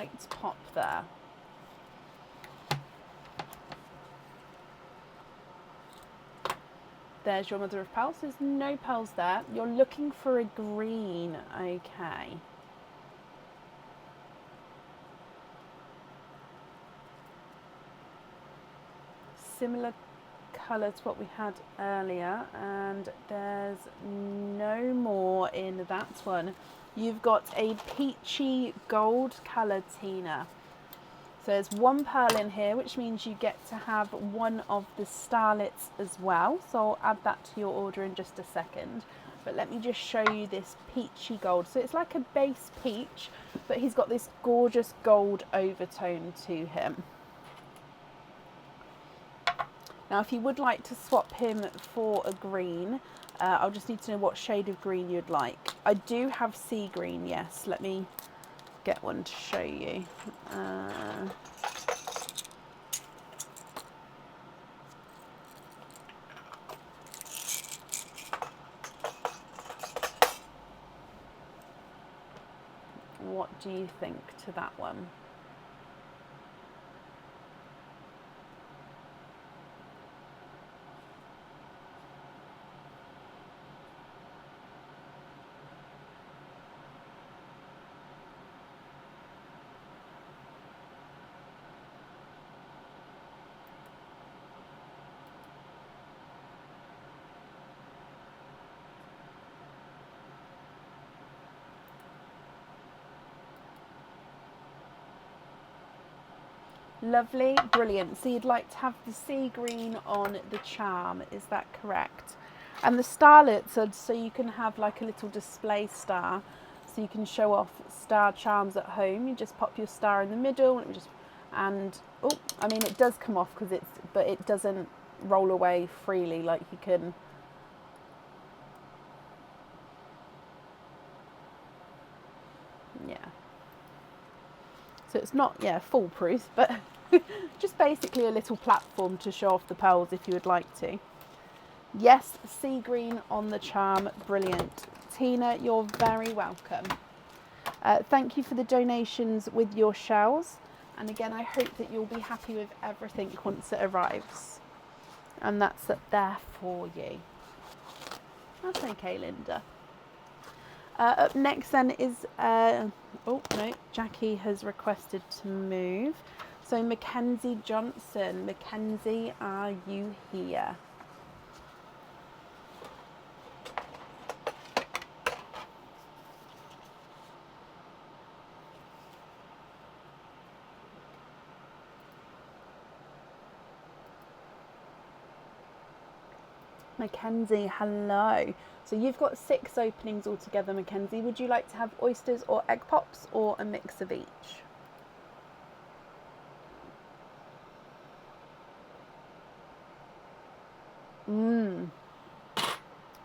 light pop there. There's your mother of pearls. There's no pearls there. You're looking for a green. Okay. Similar colour to what we had earlier, and there's no more in that one. You've got a peachy gold colour, Tina. So there's one pearl in here, which means you get to have one of the starlets as well. So I'll add that to your order in just a second. But let me just show you this peachy gold. So it's like a base peach, but he's got this gorgeous gold overtone to him. Now, if you would like to swap him for a green, I'll just need to know what shade of green you'd like. I do have sea green, yes. Let me get one to show you. What do you think to that one? Lovely, brilliant. So you'd like to have the sea green on the charm, is that correct? And the starlets are so you can have like a little display star, so you can show off star charms at home. You just pop your star in the middle, and oh, I mean it does come off but it doesn't roll away freely like you can. Yeah. So it's not, foolproof, but just basically a little platform to show off the pearls if you would like to. Yes, sea green on the charm, brilliant. Tina, you're very welcome. Thank you for the donations with your shells. And again, I hope that you'll be happy with everything once it arrives. And that's up there for you. That's okay, Linda. Up next then is, oh no, Jackie has requested to move. So Mackenzie Johnson. Mackenzie, are you here? Mackenzie, hello. So you've got 6 openings altogether, Mackenzie. Would you like to have oysters or egg pops or a mix of each?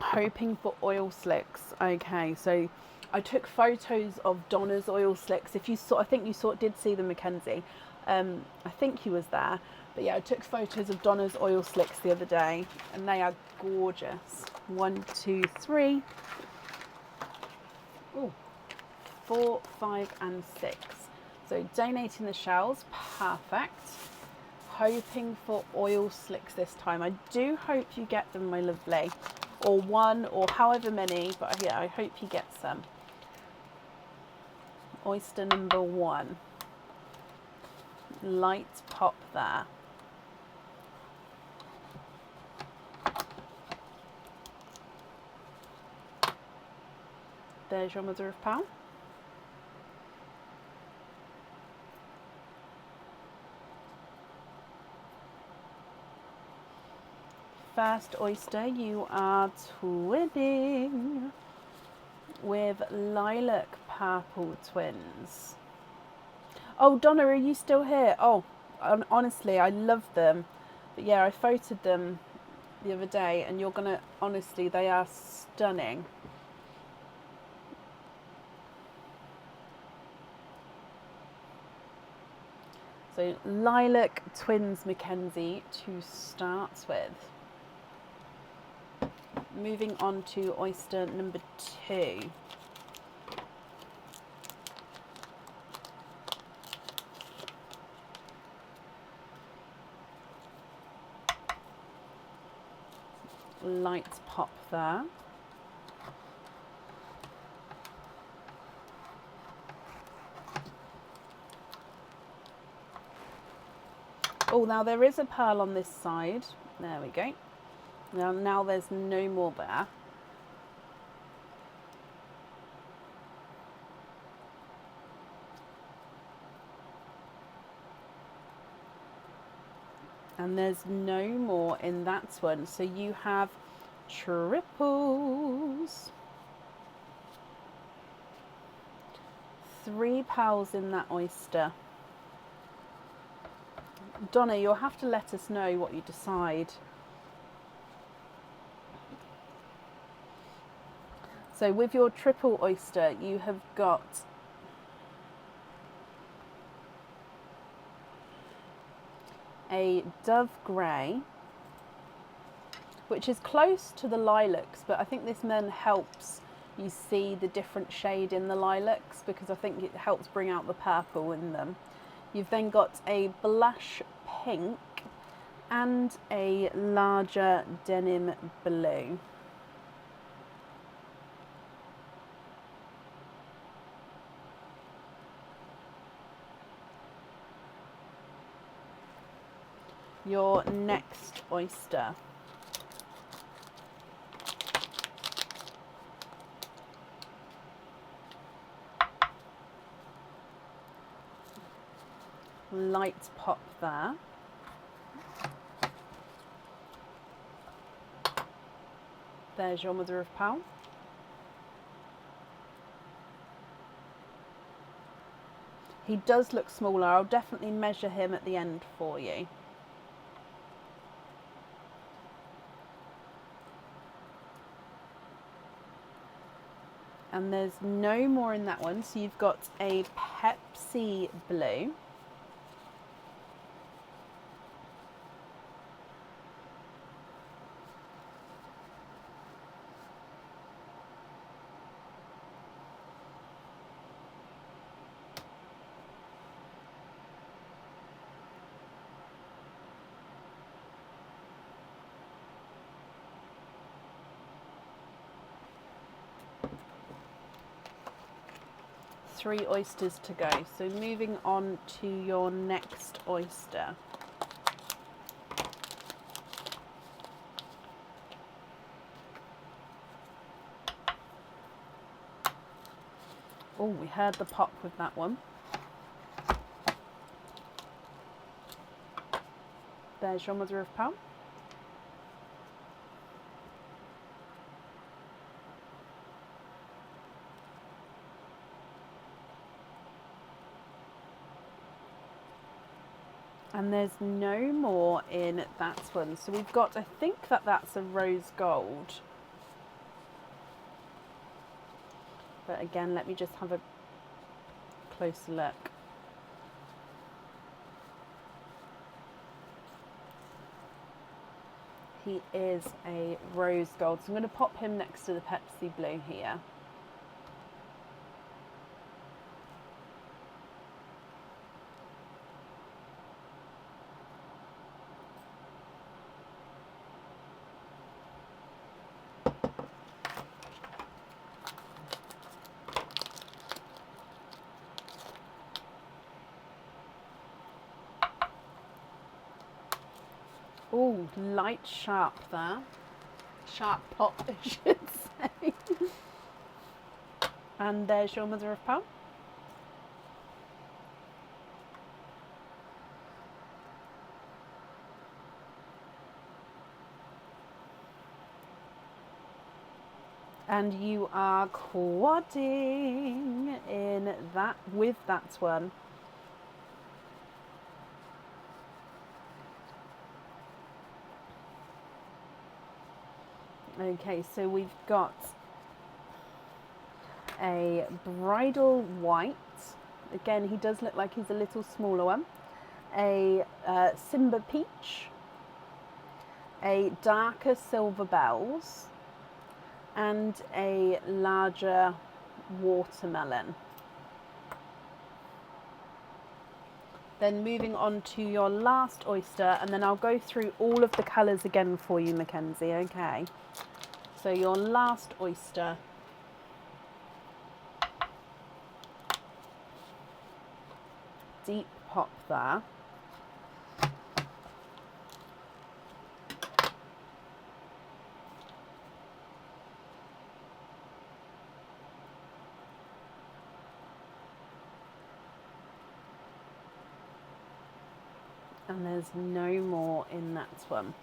Hoping for oil slicks. Okay, so I took photos of Donna's oil slicks. If you saw, I think you did see them, Mackenzie. I think he was there. But yeah, I took photos of Donna's oil slicks the other day, and they are gorgeous. 1, 2, 3. Ooh, 4, 5, and 6. So donating the shells, perfect. Hoping for oil slicks this time. I do hope you get them, my lovely. Or one, or however many, but yeah, I hope you get some. Oyster number 1. Light pop there. There's your mother of pearl. First oyster, you are twinning with lilac purple twins. Oh, Donna, are you still here? Oh, honestly, I love them. But yeah, I photoed them the other day, and you're gonna, honestly, they are stunning. So lilac twins, Mackenzie, to start with. Moving on to oyster number 2. light pop there. Oh, now there is a pearl on this side. There we go. Now there's no more there. And there's no more in that one. So you have triples. 3 pearls in that oyster. Donna, you'll have to let us know what you decide. So with your triple oyster, you have got a dove grey, which is close to the lilacs, but I think this then helps you see the different shade in the lilacs, because I think it helps bring out the purple in them. You've then got a blush pink and a larger denim blue. Your next oyster. Light pop there. There's your mother of pearl. He does look smaller. I'll definitely measure him at the end for you. And there's no more in that one. So you've got a Pepsi blue. Three oysters to go. So moving on to your next oyster. Oh, we heard the pop with that one. There's your mother of pearl. And there's no more in that one. So we've got, I think that's a rose gold. But again, let me just have a closer look. He is a rose gold. So I'm going to pop him next to the Pepsi blue here. Oh, light sharp there. Sharp pop, I should say. And there's your mother of pearl. And you are quadding in that with that one. Okay, so we've got a bridal white. Again, he does look like he's a little smaller one. A Simba peach. A darker silver bells. And a larger watermelon. Then moving on to your last oyster, and then I'll go through all of the colours again for you, Mackenzie, okay? So your last oyster. Deep pop there. And there's no more in that one.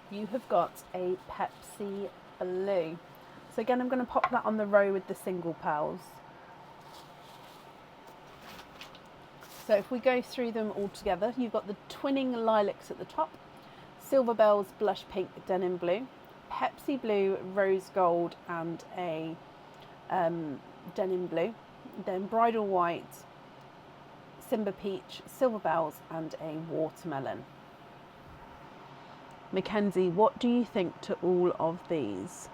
You have got a Pepsi Blue. So again, I'm going to pop that on the row with the single pearls. So if we go through them all together, you've got the Twinning Lilacs at the top, Silver Bells Blush Pink Denim Blue, Pepsi Blue Rose Gold and a Denim Blue, then Bridal White, Simba Peach, Silver Bells and a Watermelon. Mackenzie, what do you think to all of these?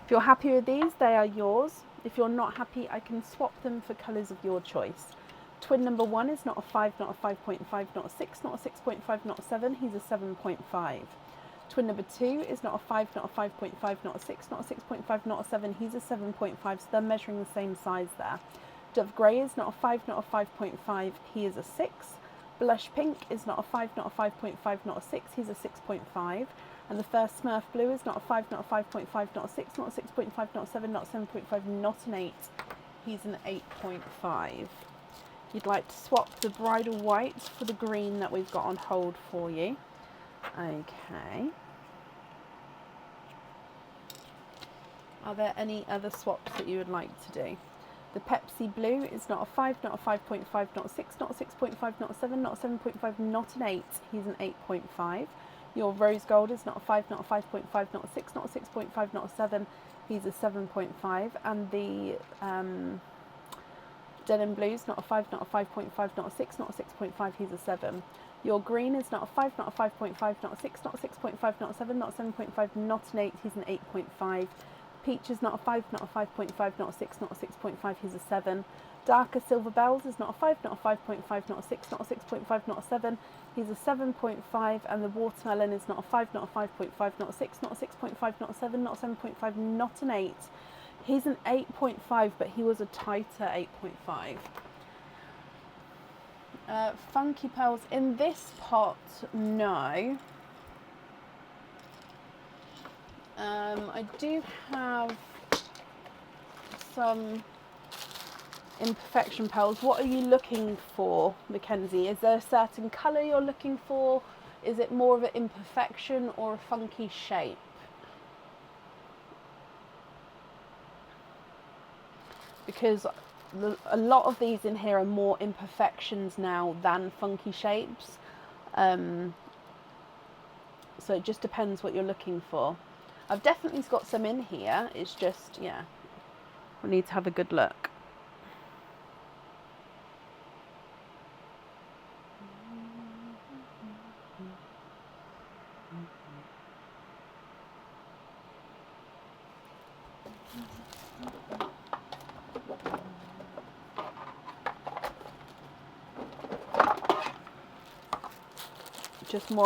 If you're happy with these, they are yours. If you're not happy, I can swap them for colours of your choice. Twin number 1 is not a 5, not a 5.5, not a 6, not a 6.5, not a 7, he's a 7.5. Twin number 2 is not a 5, not a 5.5, not a 6, not a 6.5, not a 7, he's a 7.5, so they're measuring the same size there. Dove Grey is not a 5, not a 5.5, he is a 6. Blush Pink is not a 5, not a 5.5, not a 6, he's a 6.5. And the first Smurf Blue is not a 5, not a 5.5, not a 6, not a 6.5, not a 7, not a 7.5, not an 8, he's an 8.5. You'd like to swap the Bridal White for the green that we've got on hold for you. Okay. Are there any other swaps that you would like to do? The Pepsi Blue is not a 5, not a 5.5, not a 6, not a 6.5, not a 7, not a 7.5, not an 8, he's an 8.5. Your Rose Gold is not a 5, not a 5.5, not a 6, not a 6.5, not a 7, he's a 7.5. And the Denim Blue is not a 5, not a 5.5, not a 6, not a 6.5, he's a 7. Your green is not a 5, not a 5.5, not a 6, not a 6.5, not a 7, not a 7.5, not an 8, he's an 8.5. Peach is not a 5, not a 5.5, not a 6, not a 6.5, he's a 7. Darker Silver Bells is not a 5, not a 5.5, not a 6, not a 6.5, not a 7, he's a 7.5. And the Watermelon is not a 5, not a 5.5, not a 6, not a 6.5, not a 7, not a 7.5, not an 8. He's an 8.5, but he was a tighter 8.5. Funky Pearls in this pot, no. I do have some Imperfection Pearls. What are you looking for, Mackenzie? Is there a certain colour you're looking for? Is it more of an imperfection or a funky shape? Because a lot of these in here are more imperfections now than funky shapes. So it just depends what you're looking for. I've definitely got some in here. It's just, yeah, we need to have a good look. Just more